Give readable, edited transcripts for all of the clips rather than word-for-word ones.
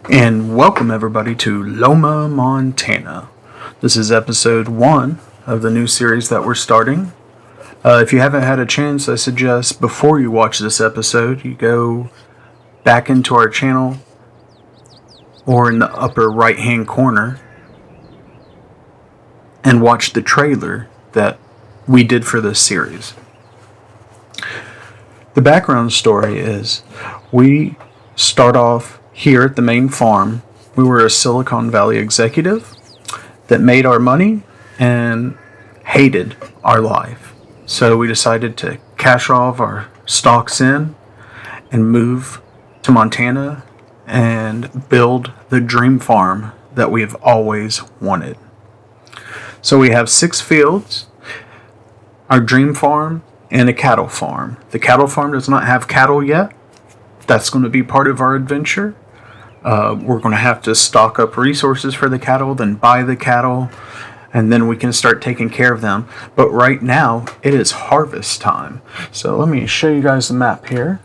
And welcome everybody to Loma, Montana. This is episode 1 of the new series that we're starting. If you haven't had a chance, I suggest before you watch this episode, you go back into our channel or in the upper right hand corner and watch the trailer that we did for this series. The background story is we start off here at the main farm. We were a Silicon Valley executive that made our money and hated our life. So we decided to cash all of our stocks in and move to Montana and build the dream farm that we've always wanted. So we have 6 fields, our dream farm, and a cattle farm. The cattle farm does not have cattle yet. That's going to be part of our adventure. We're going to have to stock up resources for the cattle, then buy the cattle, and then we can start taking care of them. But right now, it is harvest time. So let me show you guys the map here.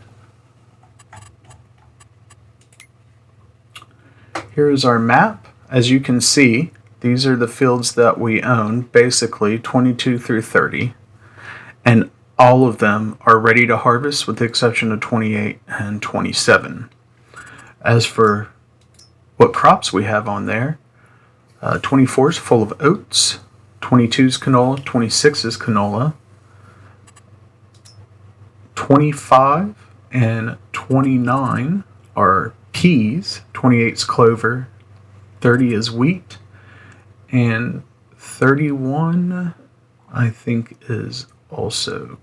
Here is our map. As you can see, these are the fields that we own, basically 22 through 30. And all of them are ready to harvest with the exception of 28 and 27. As for what crops we have on there, 24 is full of oats, 22 is canola, 26 is canola, 25 and 29 are peas, 28 is clover, 30 is wheat, and 31 I think is also,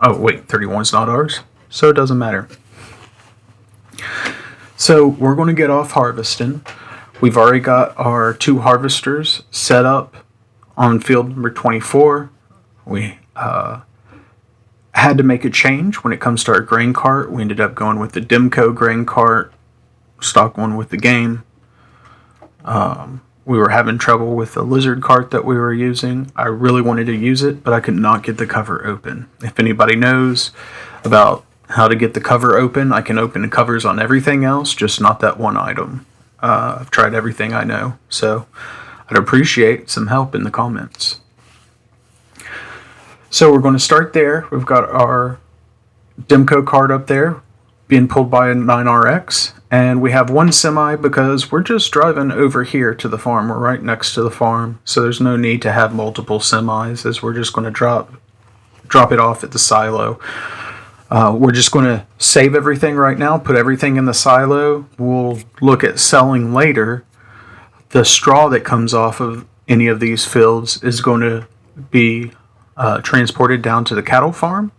31 is not ours, so it doesn't matter. So we're going to get off harvesting. We've already got our 2 harvesters set up on field number 24. We had to make a change when it comes to our grain cart. We ended up going with the Demco grain cart, stock one with the game. We were having trouble with the lizard cart that we were using. I really wanted to use it, but I could not get the cover open. If anybody knows about how to get the cover open, I can open the covers on everything else, just not that one item. I've tried everything I know, so I'd appreciate some help in the comments. So we're going to start there. We've got our Demco cart up there being pulled by a 9RX, and we have one semi because we're just driving over here to the farm. We're right next to the farm, so there's no need to have multiple semis, as we're just going to drop it off at the silo. We're just going to save everything right now, put everything in the silo. We'll look at selling later. The straw that comes off of any of these fields is going to be transported down to the cattle farm.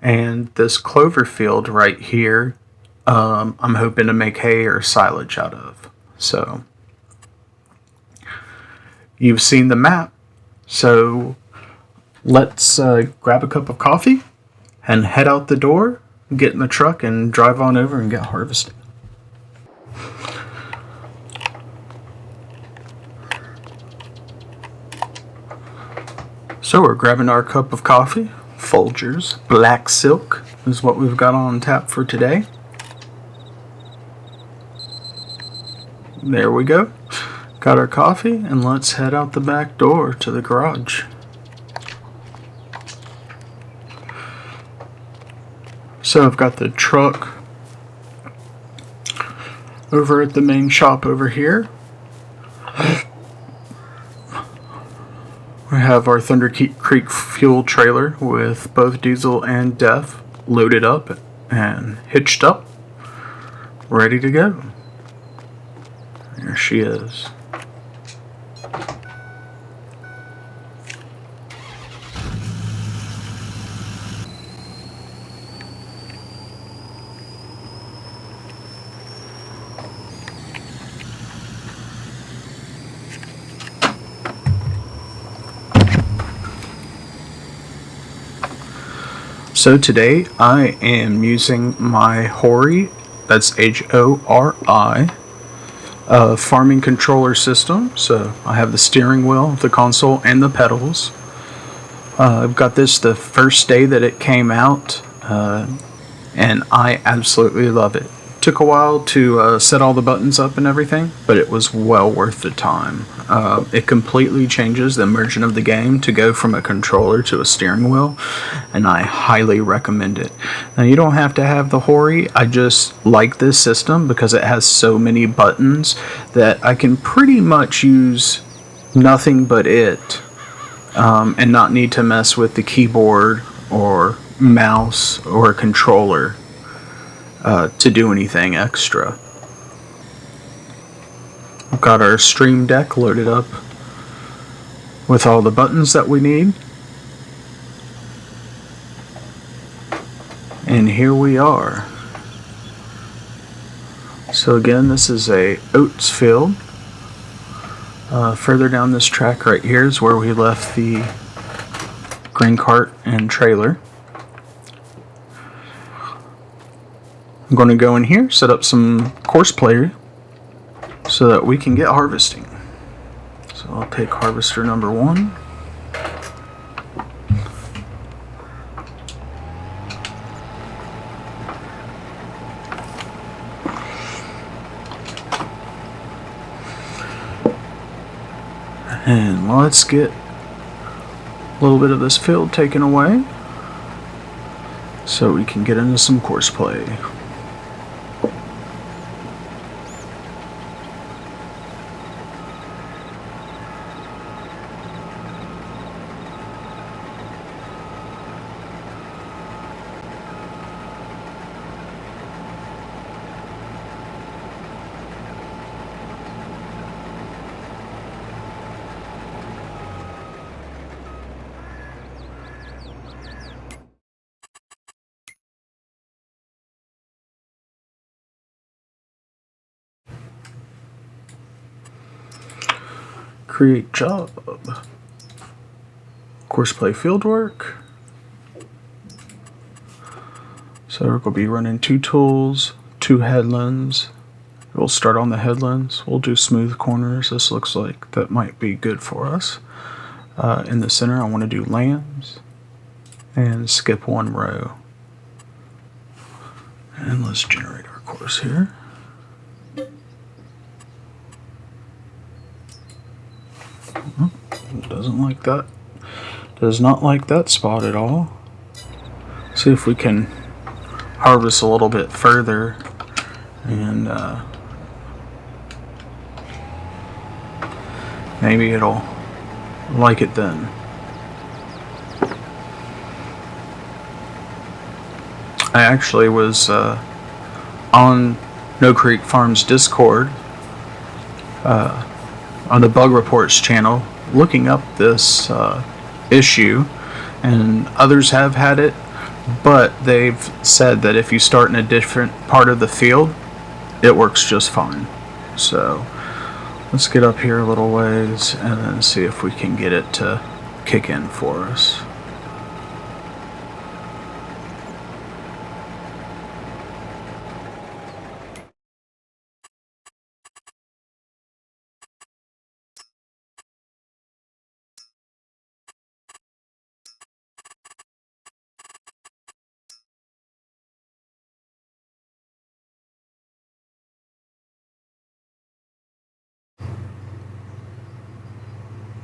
And this clover field right here, I'm hoping to make hay or silage out of. So you've seen the map. So let's grab a cup of coffee and head out the door, get in the truck, and drive on over and get harvested. So we're grabbing our cup of coffee. Folgers Black Silk is what we've got on tap for today. There we go. Got our coffee, and let's head out the back door to the garage. So I've got the truck over at the main shop over here. We have our Thunder Creek fuel trailer with both diesel and DEF loaded up and hitched up, ready to go. There she is. So today I am using my Hori, that's Hori, farming controller system. So I have the steering wheel, the console, and the pedals. I've got this the first day that it came out, and I absolutely love it. Took a while to set all the buttons up and everything, but it was well worth the time. It completely changes the immersion of the game to go from a controller to a steering wheel, and I highly recommend it. Now, you don't have to have the Hori. I just like this system because it has so many buttons that I can pretty much use nothing but it, and not need to mess with the keyboard or mouse or controller to do anything extra. We've got our Stream Deck loaded up with all the buttons that we need. And here we are. So again, this is a oats field. Further down this track right here is where we left the grain cart and trailer. I'm going to go in here, set up some course play so that we can get harvesting. So I'll take harvester number 1. And let's get a little bit of this field taken away so we can get into some course play. Create job. Course play fieldwork. So we're going to be running 2 tools, 2 headlands. We'll start on the headlands. We'll do smooth corners. This looks like that might be good for us. In the center, I want to do lambs and skip 1 row. And let's generate our course here. Doesn't like that. Does not like that spot at all. See if we can harvest a little bit further and maybe it'll like it then. I actually was on No Creek Farms Discord on the Bug Reports channel looking up this issue, and others have had it, but they've said that if you start in a different part of the field, it works just fine. So let's get up here a little ways and then see if we can get it to kick in for us.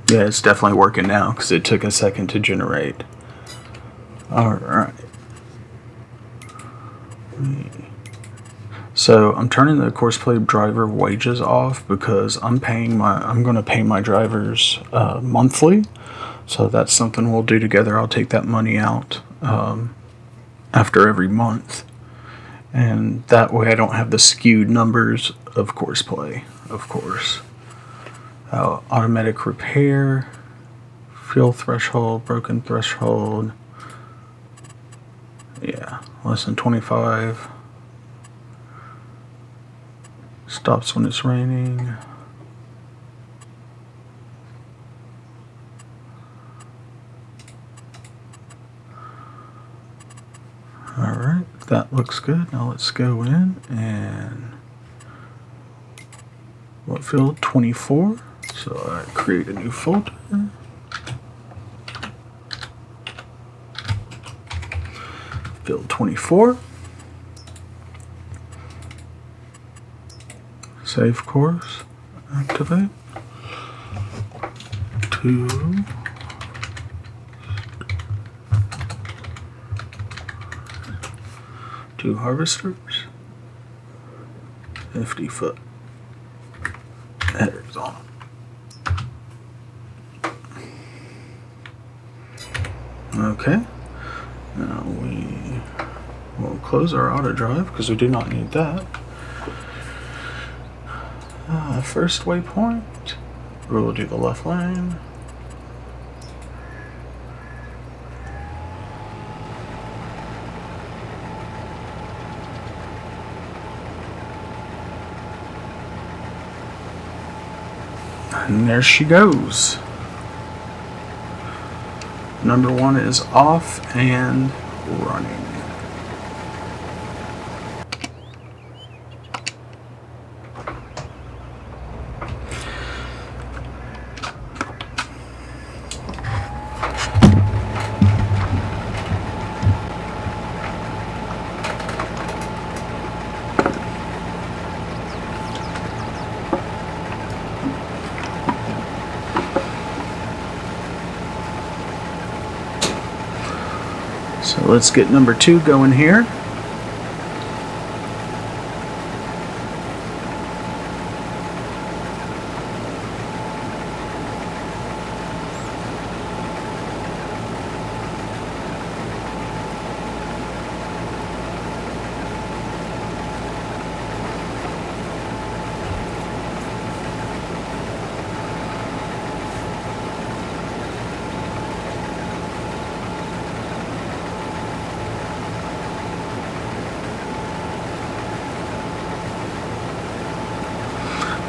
Yeah, it's definitely working now because it took a second to generate. Alright. So I'm turning the course play driver wages off because I'm going to pay my drivers monthly. So that's something we'll do together. I'll take that money out after every month. And that way I don't have the skewed numbers of course play, of course. Automatic repair, fuel threshold, broken threshold. Yeah, less than 25. Stops when it's raining. Alright, that looks good. Now let's go in and what field? 24. So I create a new folder. Field 24. Safe course. Activate. 2. Two harvesters. 50-foot headers on them. Okay. Now we will close our auto drive because we do not need that. First waypoint. We will do the left lane. And there she goes. Number 1 is off and running. So let's get number 2 going here.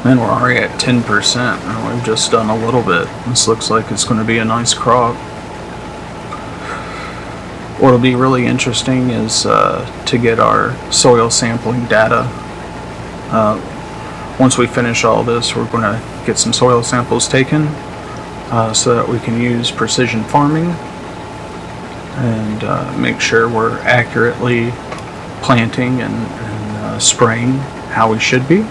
And we're already at 10%, and we've just done a little bit. This looks like it's going to be a nice crop. What'll be really interesting is to get our soil sampling data. Once we finish all this, we're going to get some soil samples taken so that we can use precision farming and make sure we're accurately planting and spraying how we should be.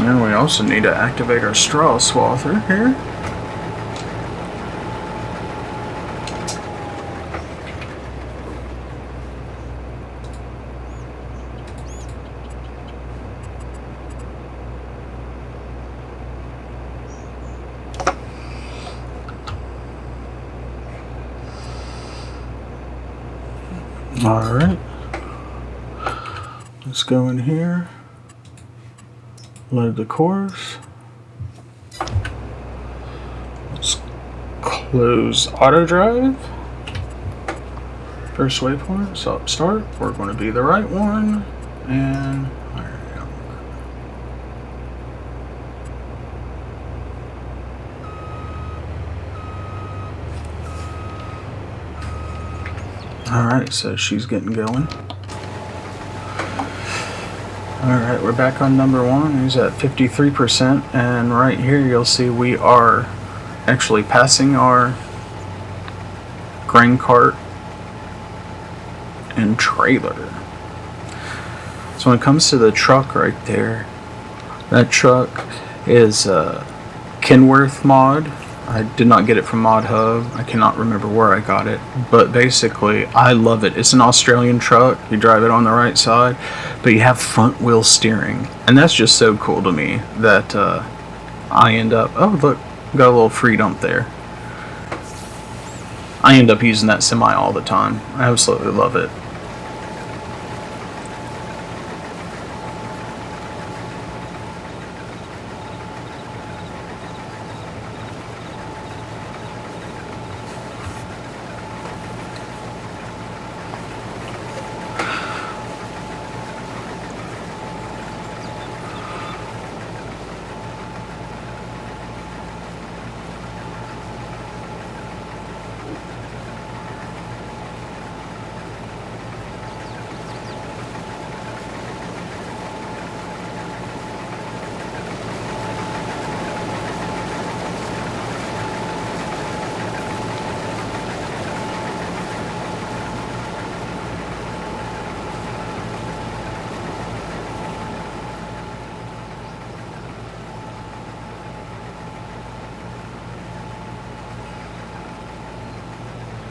And we also need to activate our straw swather here. All right, let's go in here. Load the course. Let's close auto drive. First waypoint, stop start. We're going to be the right one. And there we go. Alright, so she's getting going. Alright, we're back on number 1. He's at 53%, and right here you'll see we are actually passing our grain cart and trailer. So when it comes to the truck right there, that truck is a Kenworth mod. I did not get it from Mod Hub. I cannot remember where I got it, but basically I love it. It's an Australian truck. You drive it on the right side, but you have front wheel steering, and that's just so cool to me that I end up, oh look, got a little free dump there. I end up using that semi all the time. I absolutely love it.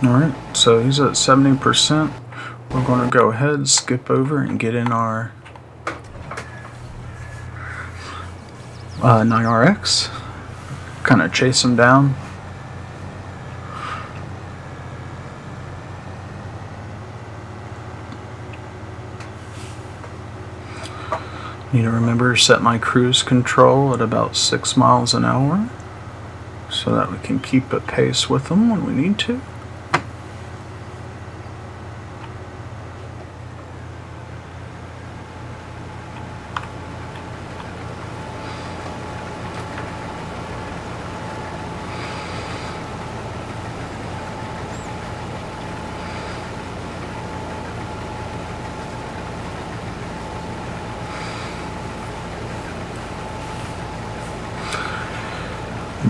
Alright, so he's at 70%. We're going to go ahead, skip over, and get in our 9RX. Kind of chase him down. Need to remember to set my cruise control at about 6 miles an hour so that we can keep a pace with them when we need to.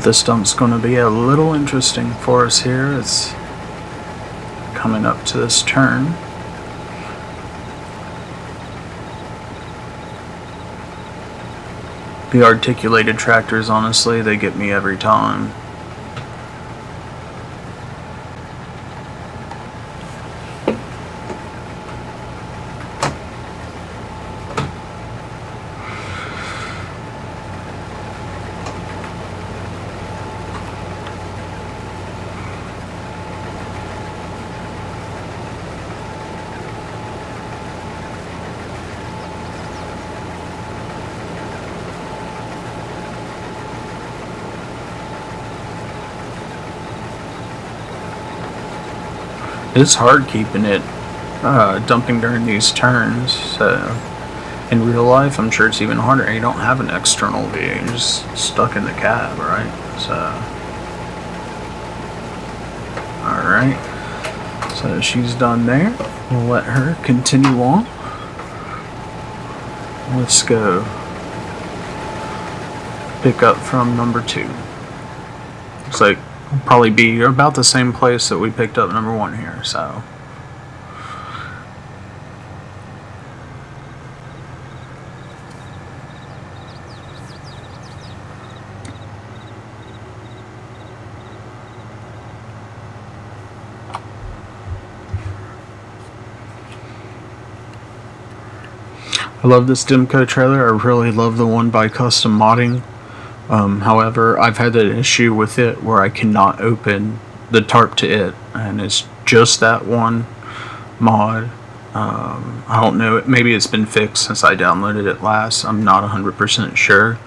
This dump's going to be a little interesting for us here. It's coming up to this turn. The articulated tractors, honestly, they get me every time. It's hard keeping it dumping during these turns. So in real life, I'm sure it's even harder. You don't have an external view. You're just stuck in the cab, right? So, alright. So she's done there. We'll let her continue on. Let's go pick up from number 2. Looks like we'll probably be about the same place that we picked up number 1 here, so. I love this Demco trailer. I really love the one by Custom Modding. However, I've had an issue with it where I cannot open the tarp to it, and it's just that one mod. I don't know, maybe it's been fixed since I downloaded it last. I'm not 100% sure.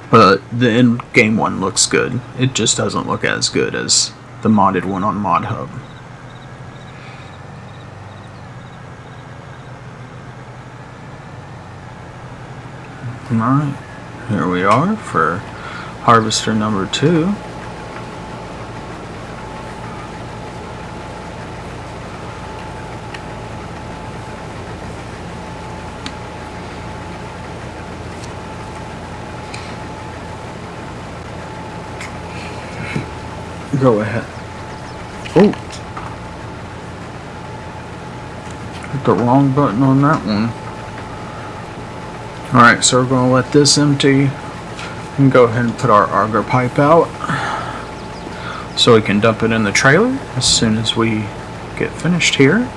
But the in-game one looks good. It just doesn't look as good as the modded one on ModHub. Alright, here we are for harvester number 2. Go ahead. Oh! Hit the wrong button on that one. Alright, so we're going to let this empty and go ahead and put our auger pipe out so we can dump it in the trailer as soon as we get finished here.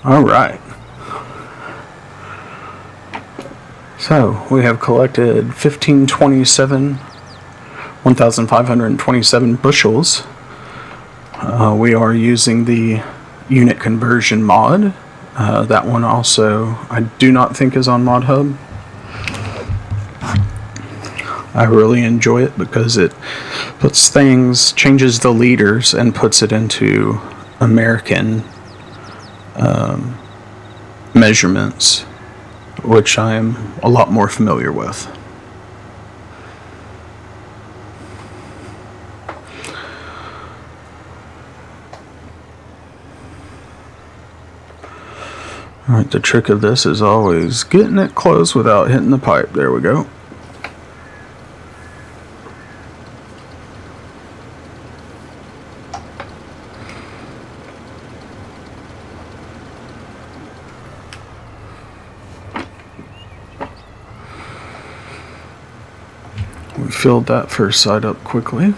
Alright. So, we have collected 1,527 bushels. We are using the unit conversion mod. That one also, I do not think is on ModHub. I really enjoy it because it puts things, changes the liters and puts it into American measurements. which I am a lot more familiar with. Alright, the trick of this is always getting it close without hitting the pipe. There we go. We filled that first side up quickly.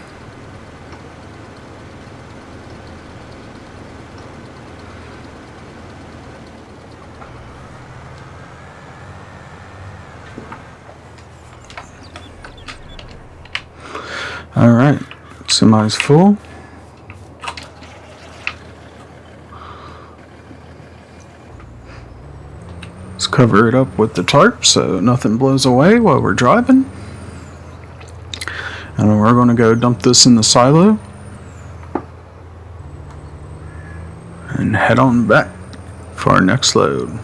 Alright, semi's full. Let's cover it up with the tarp so nothing blows away while we're driving. And we're going to go dump this in the silo and head on back for our next load.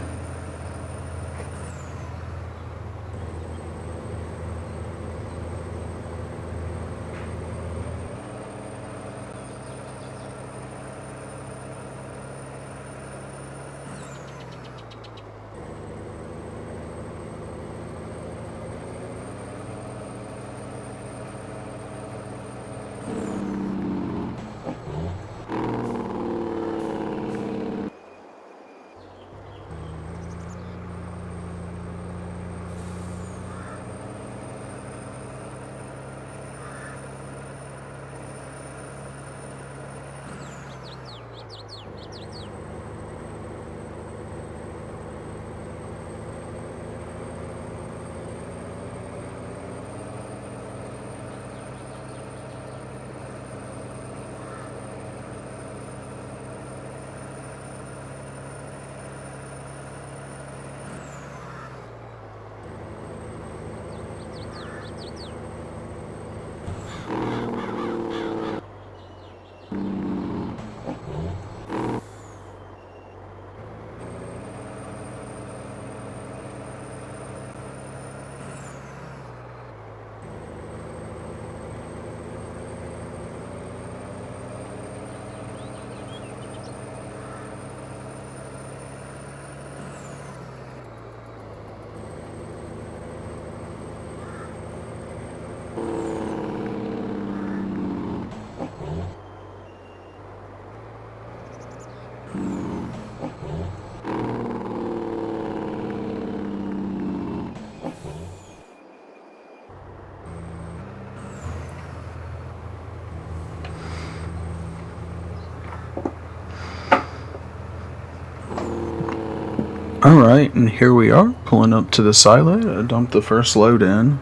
Alright, and here we are, pulling up to the silo to dump the first load in.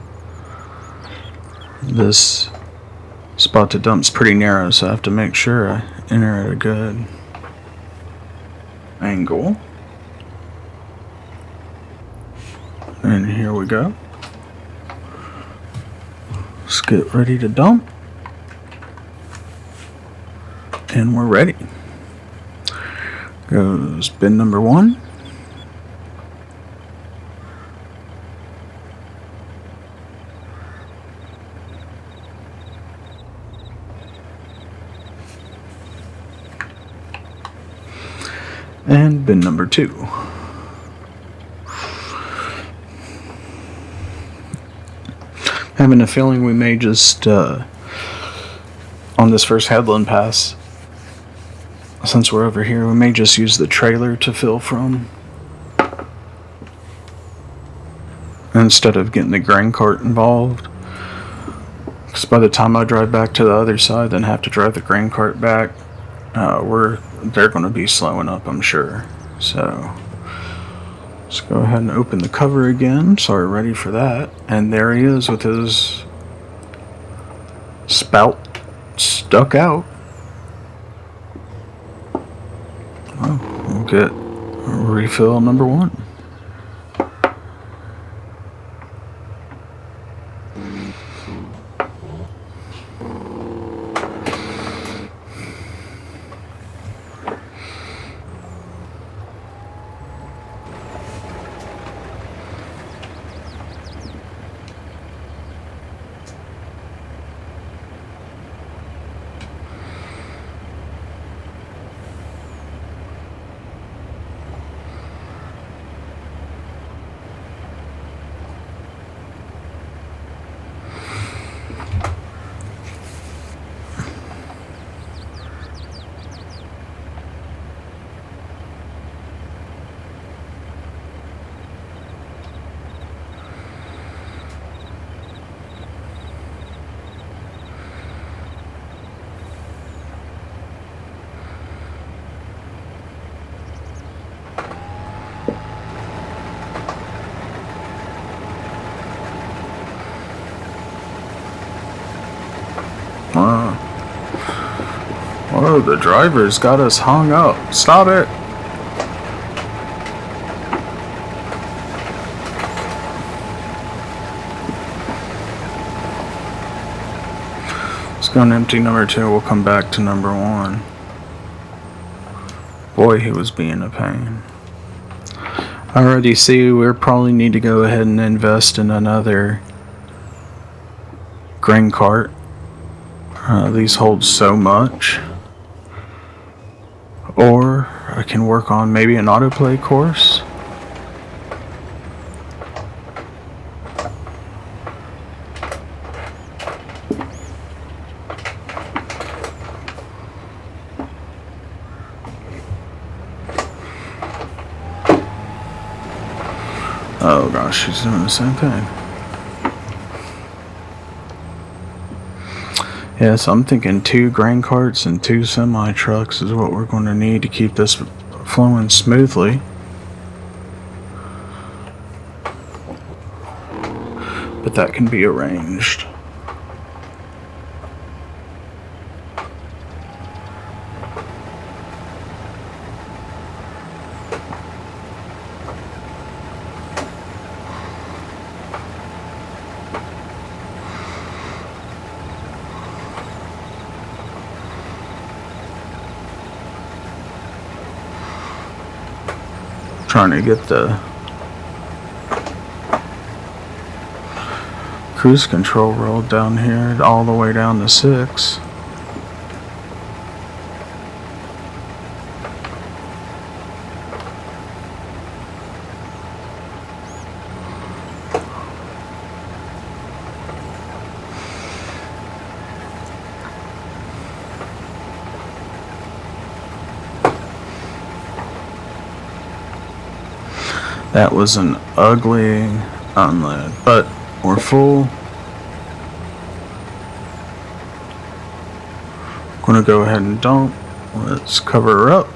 This spot to dump's pretty narrow, so I have to make sure I enter at a good angle. And here we go. Let's get ready to dump. And we're ready. Goes bin number 1. And bin number 2. Having a feeling we may just, on this first headland pass, since we're over here, we may just use the trailer to fill from, instead of getting the grain cart involved. Because by the time I drive back to the other side, then have to drive the grain cart back, they're going to be slowing up, I'm sure. So let's go ahead and open the cover again, so we're ready for that. And there he is with his spout stuck out. Oh, we'll get refill number 1. Oh, the driver's got us hung up. Stop it! Let's go and empty number 2. We'll come back to number 1. Boy, he was being a pain. I already see we probably need to go ahead and invest in another grain cart. These hold so much. Or I can work on maybe an autoplay course. Oh gosh, she's doing the same thing. Yes, I'm thinking 2 grain carts and 2 semi trucks is what we're going to need to keep this flowing smoothly. But that can be arranged. Trying to get the cruise control rolled down here all the way down to 6. That was an ugly unload, but we're full. Gonna go ahead and dump. Let's cover her up.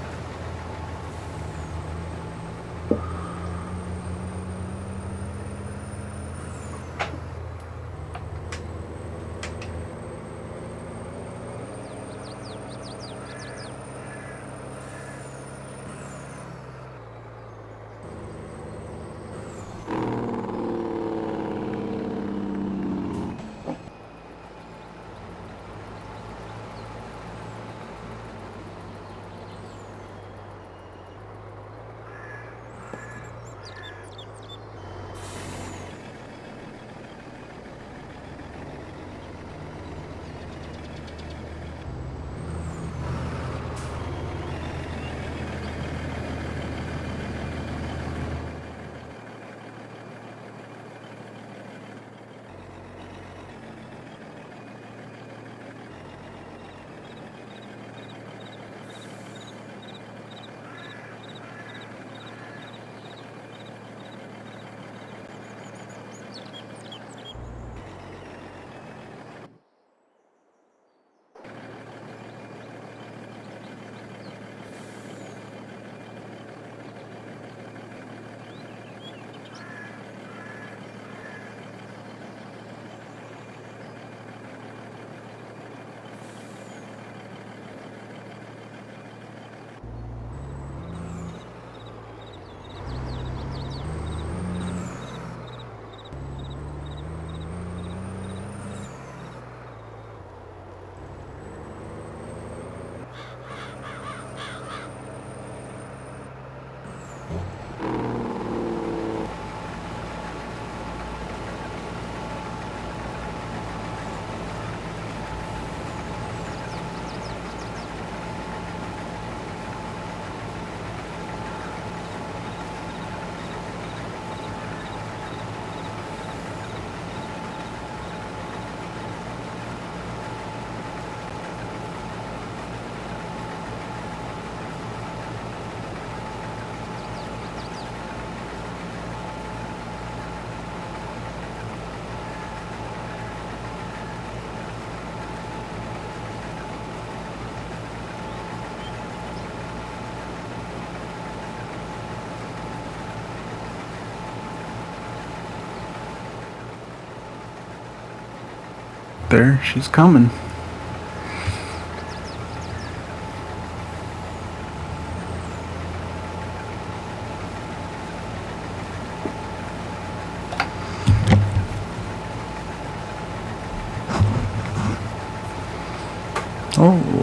There, she's coming.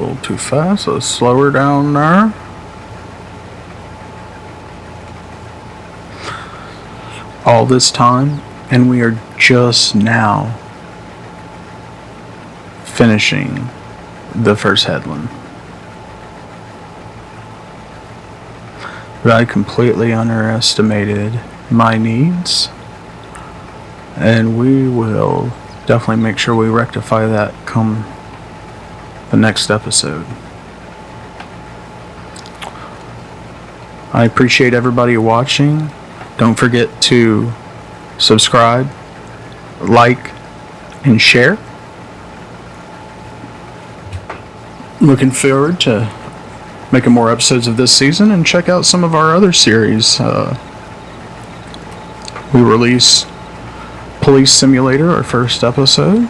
little too fast. Let's slow her down there. All this time, and we are just now finishing the first headland. But I completely underestimated my needs, and we will definitely make sure we rectify that come the next episode. I appreciate everybody watching. Don't forget to subscribe, like, and share. Looking forward to making more episodes of this season, and check out some of our other series. We released Police Simulator, our first episode.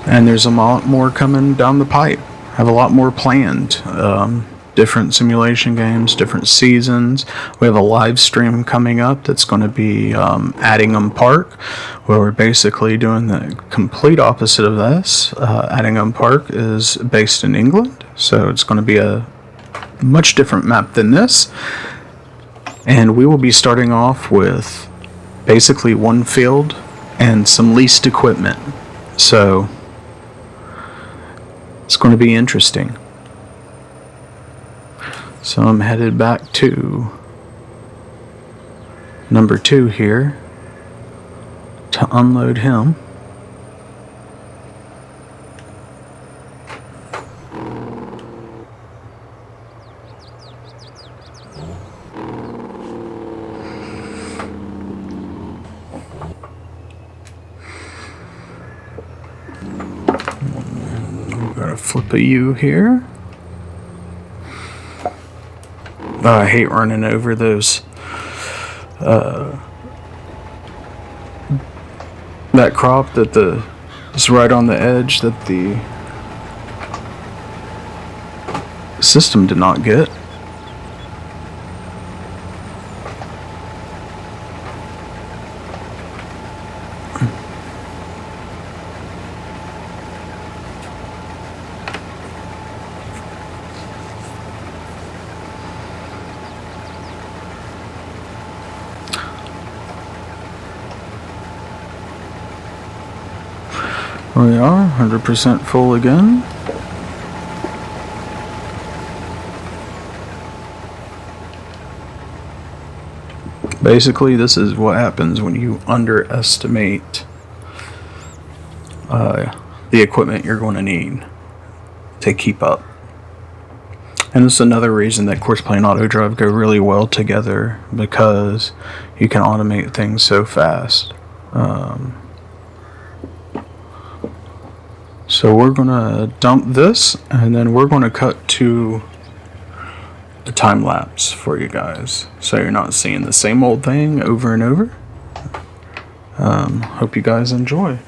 And there's a lot more coming down the pipe. I have a lot more planned. Different simulation games, different seasons. We have a live stream coming up that's going to be Addingham Park, where we're basically doing the complete opposite of this. Addingham Park is based in England, so it's going to be a much different map than this. And we will be starting off with basically one field and some leased equipment. So it's going to be interesting. So I'm headed back to number 2 here to unload him. We've got a flip a U here. I hate running over those, that crop that is right on the edge that the system did not get. We are 100% full again. Basically, this is what happens when you underestimate the equipment you're going to need to keep up. And it's another reason that Course Play and Auto Drive go really well together, because you can automate things so fast. So we're going to dump this, and then we're going to cut to the time lapse for you guys, so you're not seeing the same old thing over and over. Hope you guys enjoy.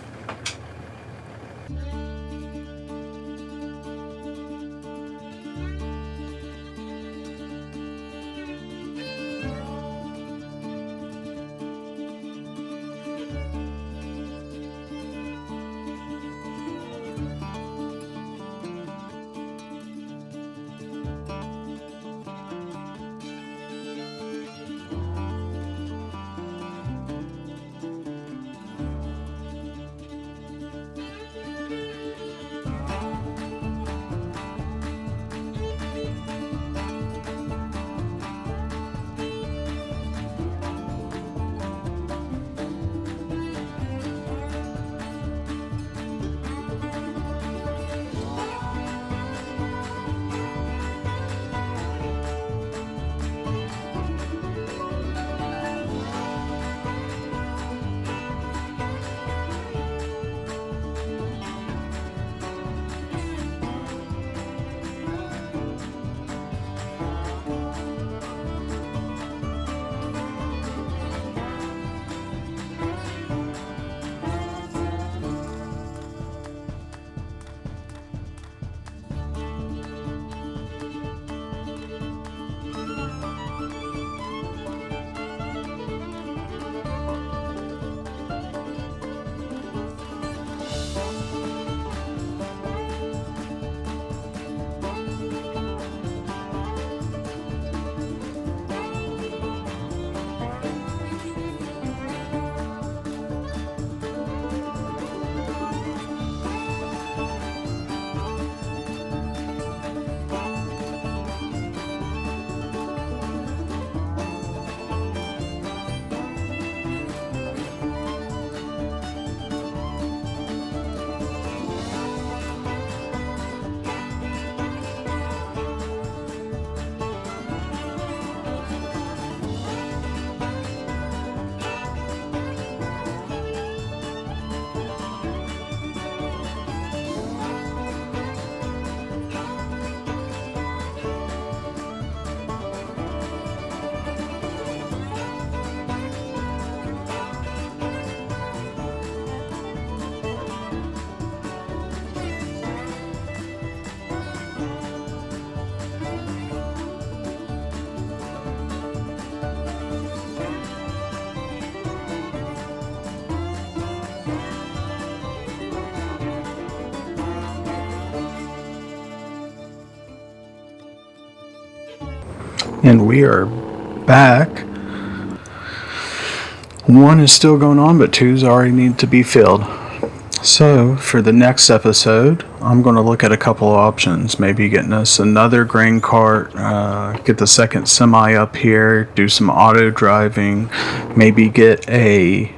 And we are back. One is still going on, but two's already need to be filled. So, for the next episode, I'm going to look at a couple of options. Maybe getting us another grain cart, get the second semi up here, do some auto driving, maybe get a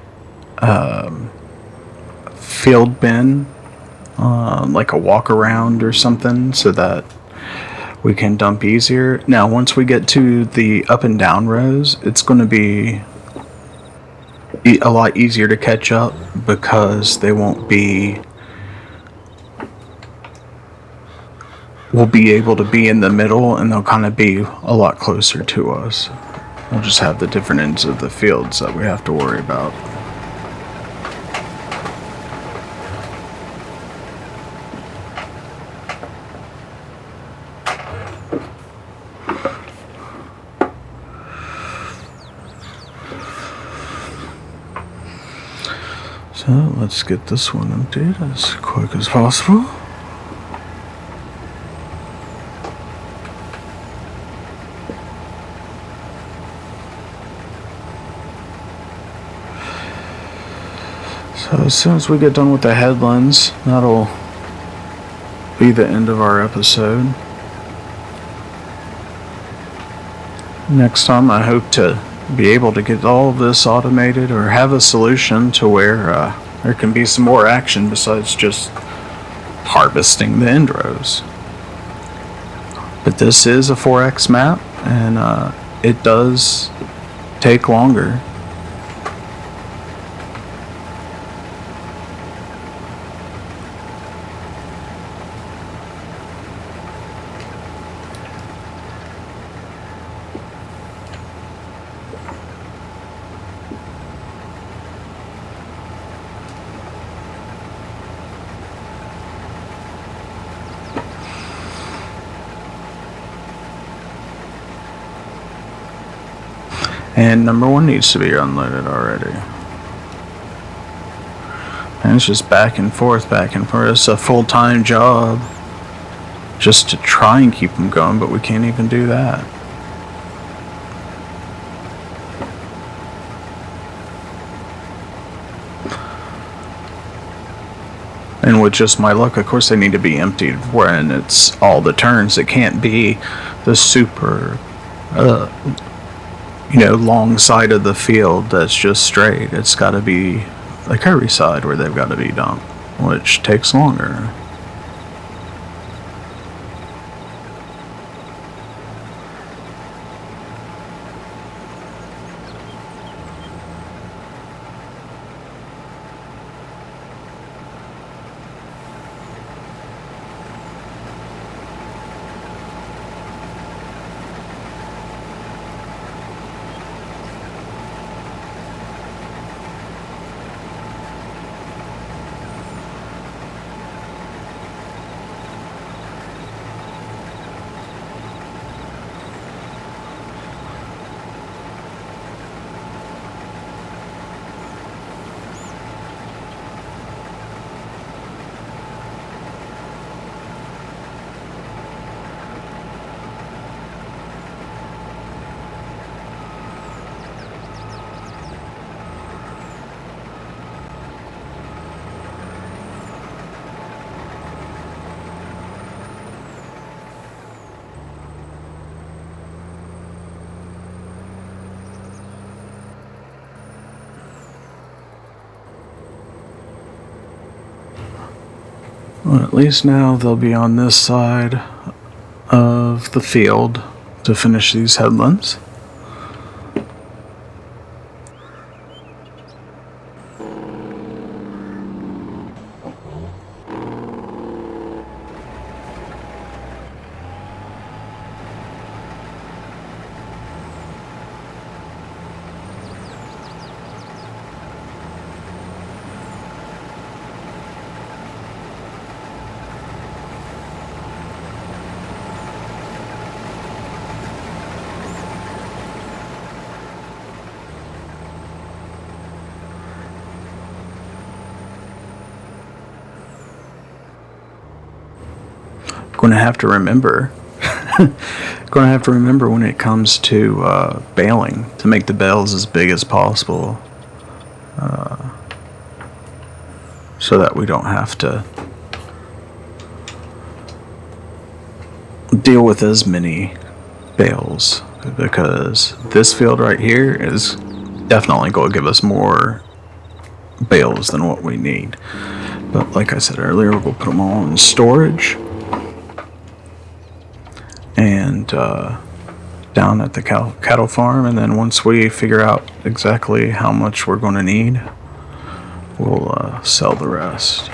field bin, like a walk around or something, so that we can dump easier. Now, once we get to the up and down rows, it's going to be a lot easier to catch up because they won't be. We'll be able to be in the middle and they'll kind of be a lot closer to us. We'll just have the different ends of the fields that we have to worry about. So let's get this one emptied as quick as possible. So as soon as we get done with the headlands, that'll be the end of our episode. Next time I hope to be able to get all of this automated or have a solution to where there can be some more action besides just harvesting the end rows. But this is a 4X map and it does take longer. And number one needs to be unloaded already. And it's just back and forth, back and forth. It's a full-time job just to try and keep them going, but we can't even do that. And with just my luck, of course, they need to be emptied when it's all the turns. It can't be the super long side of the field that's just straight. It's got to be the curvy side where they've got to be dumped, which takes longer. Well, at least now they'll be on this side of the field to finish these headlands. Going to have to remember Going to have to remember when it comes to baling to make the bales as big as possible, so that we don't have to deal with as many bales, because this field right here is definitely going to give us more bales than what we need. But like I said earlier, we'll put them all in storage and down at the cattle farm, and then once we figure out exactly how much we're going to need, we'll sell the rest.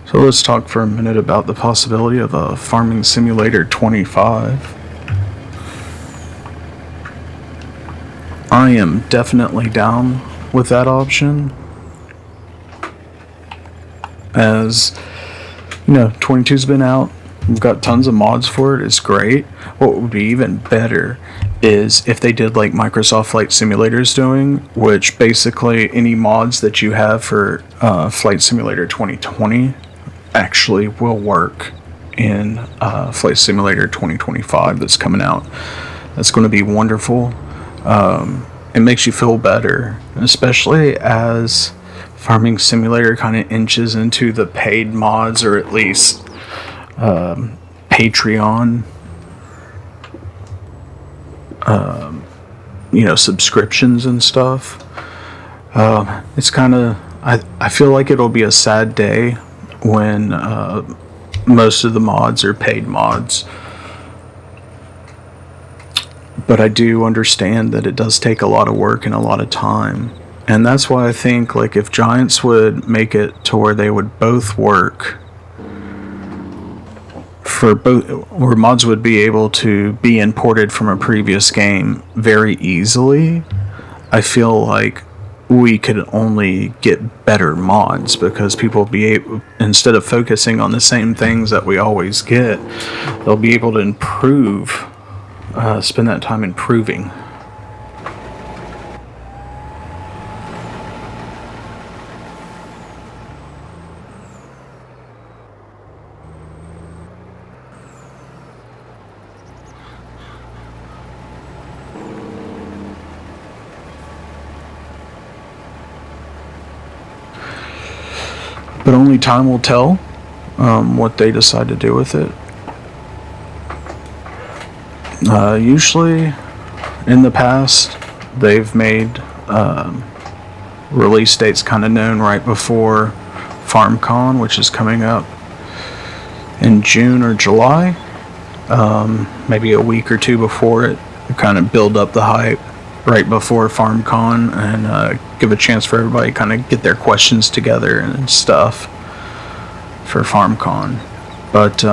So let's talk for a minute about the possibility of a Farming Simulator 25. I am definitely down with that option. As you know, 22's been out. We've got tons of mods for it. It's great. What would be even better is if they did like Microsoft Flight Simulator's doing, which basically any mods that you have for Flight Simulator 2020 actually will work in Flight Simulator 2025 that's coming out. That's going to be wonderful. It makes you feel better, especially as Farming Simulator kind of inches into the paid mods, or at least Patreon subscriptions and stuff. It's kind of, I feel like it'll be a sad day when most of the mods are paid mods. But I do understand that it does take a lot of work and a lot of time. And that's why I think, like, if Giants would make it to where they would both work for both, where mods would be able to be imported from a previous game very easily, I feel like we could only get better mods, because people will be able, instead of focusing on the same things that we always get, they'll be able to improve, spend that time improving. But only time will tell what they decide to do with it. Usually, in the past, they've made release dates kind of known right before FarmCon, which is coming up in June or July. Maybe a week or two before it, to kind of build up the hype right before FarmCon, and give a chance for everybody to kind of get their questions together and stuff for FarmCon. But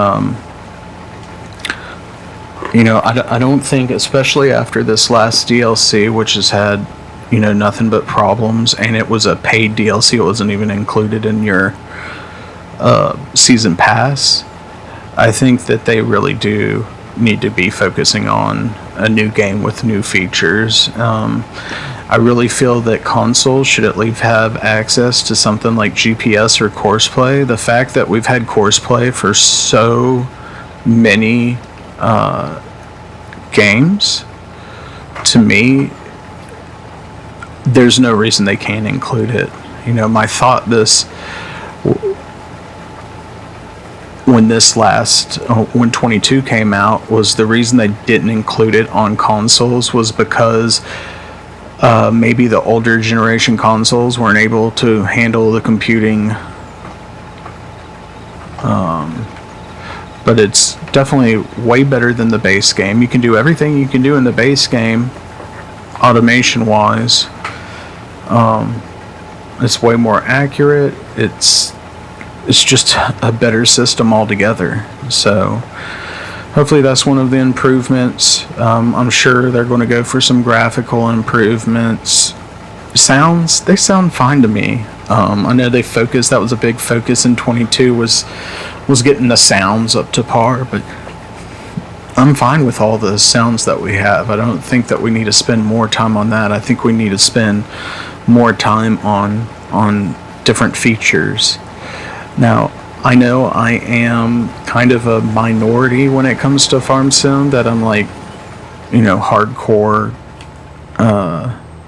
I don't think, especially after this last DLC, which has had nothing but problems, and it was a paid DLC, it wasn't even included in your season pass, I think that they really do need to be focusing on a new game with new features. I really feel that consoles should at least have access to something like GPS or courseplay. The fact that we've had courseplay for so many games, to me, there's no reason they can't include it. My thought when 22 came out, was the reason they didn't include it on consoles was because maybe the older generation consoles weren't able to handle the computing. But it's definitely way better than the base game. You can do everything you can do in the base game, automation wise. It's way more accurate. It's just a better system altogether. So hopefully that's one of the improvements. I'm sure they're going to go for some graphical improvements. They sound fine to me. I know that was a big focus in 22, was getting the sounds up to par, but I'm fine with all the sounds that we have. I don't think that we need to spend more time on that. I think we need to spend more time on different features. Now, I know I am kind of a minority when it comes to farm sim, that I'm like, hardcore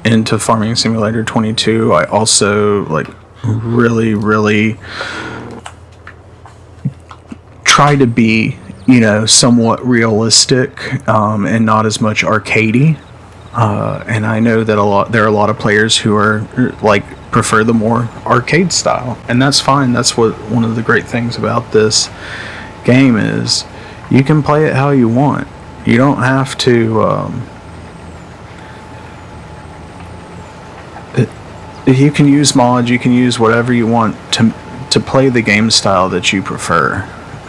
into Farming Simulator 22. I also like really, really try to be, somewhat realistic, and not as much arcadey. And I know that there are a lot of players who are like prefer the more arcade style, and that's fine. That's what one of the great things about this game is. You can play it how you want. You don't have to. You can use mods. You can use whatever you want to play the game style that you prefer.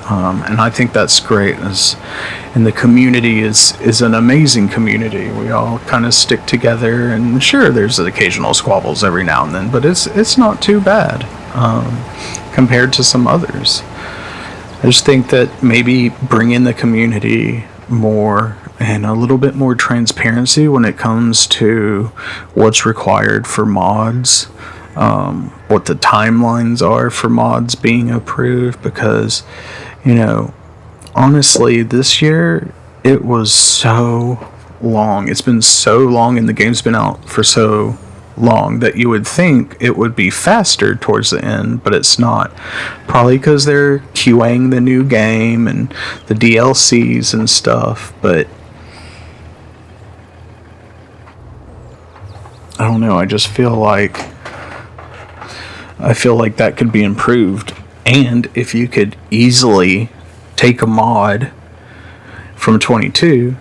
And I think that's great. And the community is an amazing community. We all kind of stick together, and sure, there's occasional squabbles every now and then, but it's not too bad compared to some others. I just think that maybe bring in the community more and a little bit more transparency when it comes to what's required for mods, what the timelines are for mods being approved, because honestly, this year, it was so long. It's been so long, and the game's been out for so long that you would think it would be faster towards the end, but it's not. Probably because they're QAing the new game and the DLCs and stuff, but I don't know. I feel like that could be improved. And if you could easily take a mod from 22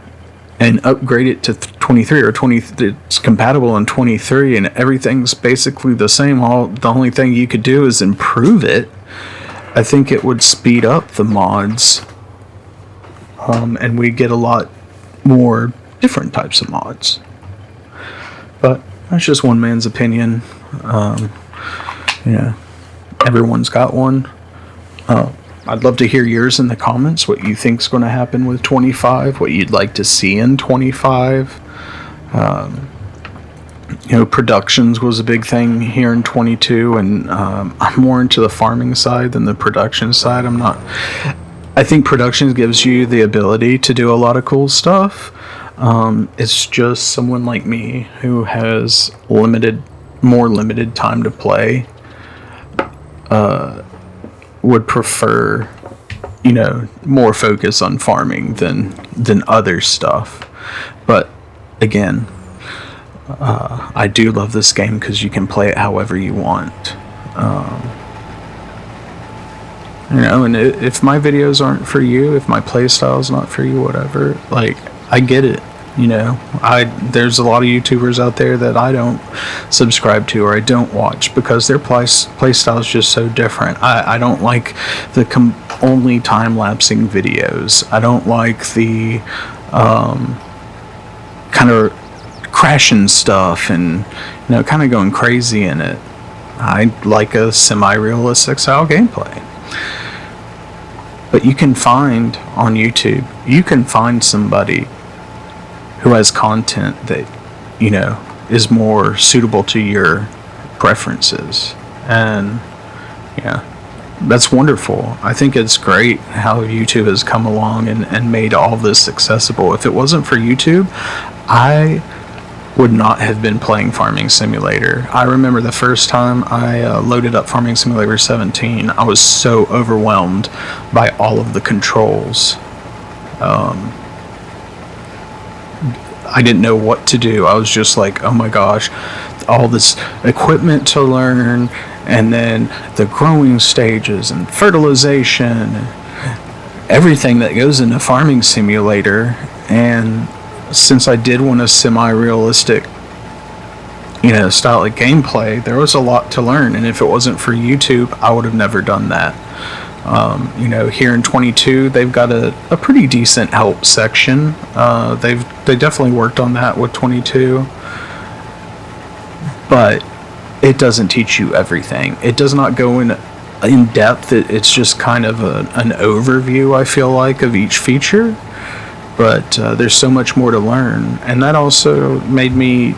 and upgrade it to 23 or 20, it's compatible in 23, and everything's basically the same. The only thing you could do is improve it. I think it would speed up the mods, and we get a lot more different types of mods. But that's just one man's opinion. Everyone's got one. I'd love to hear yours in the comments, what you think's going to happen with 25, what you'd like to see in 25. Productions was a big thing here in 22, and I'm more into the farming side than the production side. I think production gives you the ability to do a lot of cool stuff. It's just someone like me who has more limited time to play, would prefer, more focus on farming than other stuff. But again, I do love this game because you can play it however you want. And if my videos aren't for you, if my play style's not for you, whatever, like, I get it. There's a lot of YouTubers out there that I don't subscribe to or I don't watch because their play style is just so different. I don't like the only time-lapsing videos. I don't like the kind of crashing stuff and kind of going crazy in it. I like a semi-realistic style gameplay. But you can find on YouTube, somebody who has content that, is more suitable to your preferences. And, that's wonderful. I think it's great how YouTube has come along and made all this accessible. If it wasn't for YouTube, I would not have been playing Farming Simulator. I remember the first time I loaded up Farming Simulator 17, I was so overwhelmed by all of the controls. I didn't know what to do. I was just like, oh my gosh, all this equipment to learn, and then the growing stages and fertilization, everything that goes into Farming Simulator. And since I did want a semi-realistic, style of gameplay, there was a lot to learn. And if it wasn't for YouTube, I would have never done that. Here in 22, they've got a pretty decent help section. They definitely worked on that with 22, but it doesn't teach you everything. It does not go in depth. It's just kind of an overview, I feel like, of each feature. but there's so much more to learn. And that also made me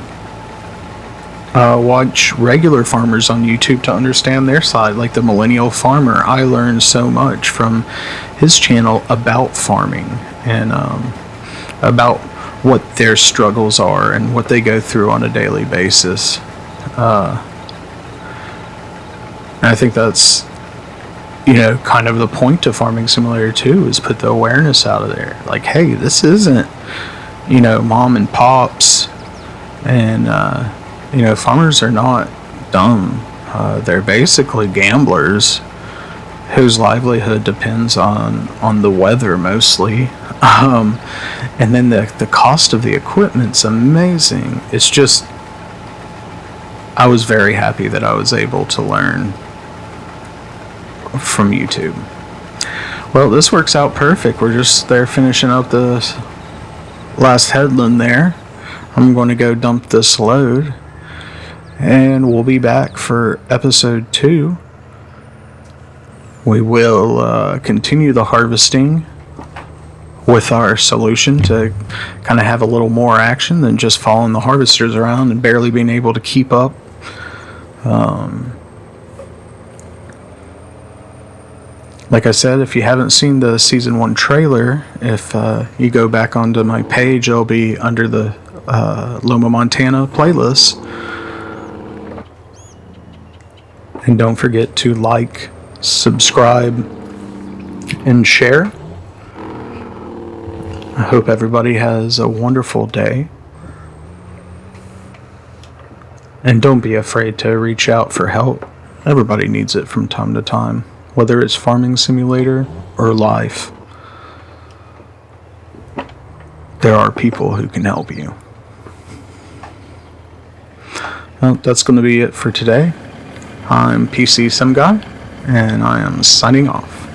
watch regular farmers on YouTube to understand their side, like the Millennial Farmer. I learned so much from his channel about farming and about what their struggles are and what they go through on a daily basis. And I think that's, kind of the point of Farming Simulator 2 is put the awareness out of there. Like, hey, this isn't, mom and pops. And, farmers are not dumb. They're basically gamblers whose livelihood depends on the weather mostly. And then the cost of the equipment's amazing. It's just, I was very happy that I was able to learn from YouTube. Well, this works out perfect. We're just there finishing up the last headland there. I'm going to go dump this load, and we'll be back for episode 2. We will continue the harvesting with our solution to kind of have a little more action than just following the harvesters around and barely being able to keep up. Like I said, if you haven't seen the Season 1 trailer, if you go back onto my page, it'll be under the Loma, Montana playlist. And don't forget to like, subscribe, and share. I hope everybody has a wonderful day. And don't be afraid to reach out for help. Everybody needs it from time to time, whether it's Farming Simulator or life. There are people who can help you. Well, that's going to be it for today. I'm pcsimguy, and I am signing off.